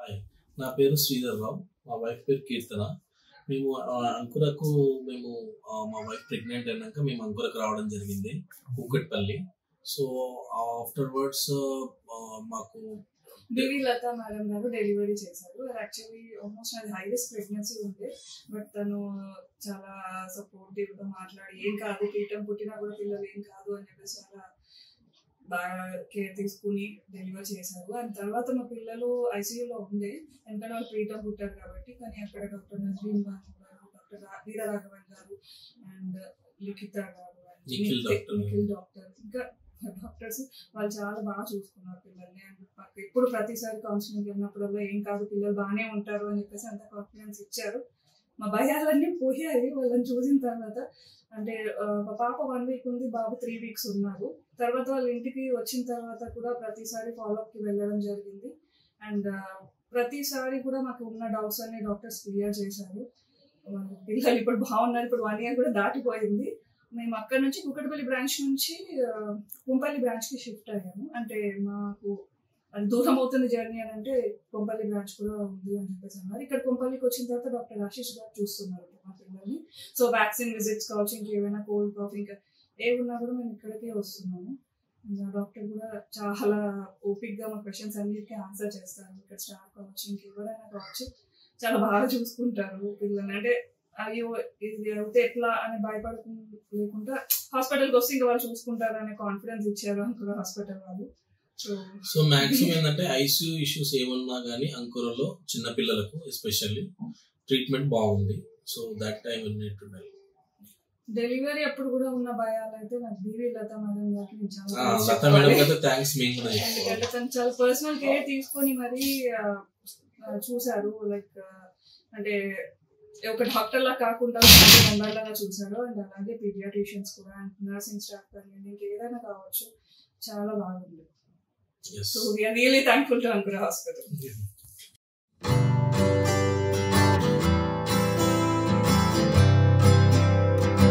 Hi, నా పేరు శ్రీధర్ రావు. మా వైఫ్ పేరు కీర్తన. మేము అంకురకు మా వైఫ్ ప్రెగ్నెంట్ అయినాక మేము అంకురకు రావడం జరిగింది కూకట్పల్లి. సో ఆఫ్టర్వర్డ్స్ మాకు డివి లతా మేడం గారు డెలివరీ చేశారు. యాక్చువల్లీ ఆల్మోస్ట్ నాది హై రిస్క్ ప్రెగ్నెన్సీ ఉంది. బట్ తను చాలా సపోర్టివ్గా మాట్లాడి ఏం కాదు, పీఠం పుట్టినా కూడా పిల్లలు ఏం కాదు అని చెప్పేసి చాలా బాగా కేర్ తీసుకుని డెలివర్ చేశారు. అండ్ తర్వాత మా పిల్లలు ఐసీయూలో ఉండే, ఎందుకంటే వాళ్ళు పీఠం పుట్టారు కాబట్టి. కానీ అక్కడ డాక్టర్ నజరీన్ బాను గారు, డాక్టర్ వీరరాఘవన్ గారు అండ్ లిఖిత గారు అండ్ నిఖిల్ డాక్టర్, ఇంకా డాక్టర్స్ వాళ్ళు చాలా బాగా చూసుకున్నారు పిల్లల్ని. అండ్ ఇప్పుడు ప్రతిసారి కౌన్సిలింగ్ ఉన్నప్పుడల్లా ఏం కాదు, పిల్లలు బాగానే ఉంటారు అని చెప్పేసి అంత కాన్ఫిడెన్స్ ఇచ్చారు. మా భయాలన్నీ పోయాయి వాళ్ళని చూసిన తర్వాత. అంటే మా పాప 1 వీక్ ఉంది, బాబు 3 వీక్స్ ఉన్నారు. తర్వాత వాళ్ళ ఇంటికి వచ్చిన తర్వాత కూడా ప్రతిసారి ఫాలోఅప్కి వెళ్ళడం జరిగింది. అండ్ ప్రతిసారి కూడా మాకు ఉన్న డౌట్స్ అన్ని డాక్టర్స్ క్లియర్ చేశారు. పిల్లలు ఇప్పుడు బాగున్నారు. ఇప్పుడు 1 year కూడా దాటిపోయింది. మేము అక్కడ నుంచి కుకట్పల్లి బ్రాంచ్ నుంచి కుంపల్లి బ్రాంచ్కి షిఫ్ట్ అయ్యాము. అంటే మాకు అది దూరం అవుతుంది జర్నీ అని అంటే కొంపల్లి బ్రాంచ్ కూడా ఉంది అని చెప్పేసి అన్నారు. ఇక్కడ కొంపల్లికి వచ్చిన తర్వాత డాక్టర్ ఆశీష్ గారు చూస్తున్నారు మా పిల్లల్ని. సో వ్యాక్సిన్ విజిట్స్ కావచ్చు, ఇంకేమైనా కోల్డ్ కాఫ్ ఇంకా ఏమున్నా కూడా మేము ఇక్కడికే వస్తున్నాము. డాక్టర్ కూడా చాలా ఓపిక్గా మా క్వశ్చన్స్ అన్నిటికీ ఆన్సర్ చేస్తారు. ఇక్కడ స్టాఫ్ కావచ్చు, ఇంకెవరైనా కావచ్చు, చాలా బాగా చూసుకుంటారు పిల్లల్ని. అంటే అయ్యో ఇది అయితే ఎట్లా అని లేకుండా హాస్పిటల్కి వస్తే ఇంకా వాళ్ళు చూసుకుంటారు అనే కాన్ఫిడెన్స్ ఇచ్చారు అంకుర హాస్పిటల్ వాళ్ళు. సో మాక్సిమం ఏంటంటే ఐసీయూ ఇష్యూస్ ఏమన్నా కానీ అంకురలో చిన్న పిల్లలకు ఎస్పెషల్లీ ట్రీట్మెంట్ బాగుంది. సో దట్ టైం డెలివరీ అప్పుడు కూడా ఉన్న భయాలు అయితే నాకు డివి లతా మేడం గారికి చాలా పర్సనల్ కేర్ తీసుకొని మరీ చూసారు. లైక్ అంటే ఒక డాక్టర్ లా కాకుండా మెంబర్ లాగా చూసారు. అండ్ అలాగే పీడియాట్రిషియన్స్ కూడా అండ్ నర్సింగ్ స్టాఫ్ కానీ ఇంకేదైనా కావచ్చు, చాలా బాగుంది. Yes. So we are really thankful to Ankura Hospital.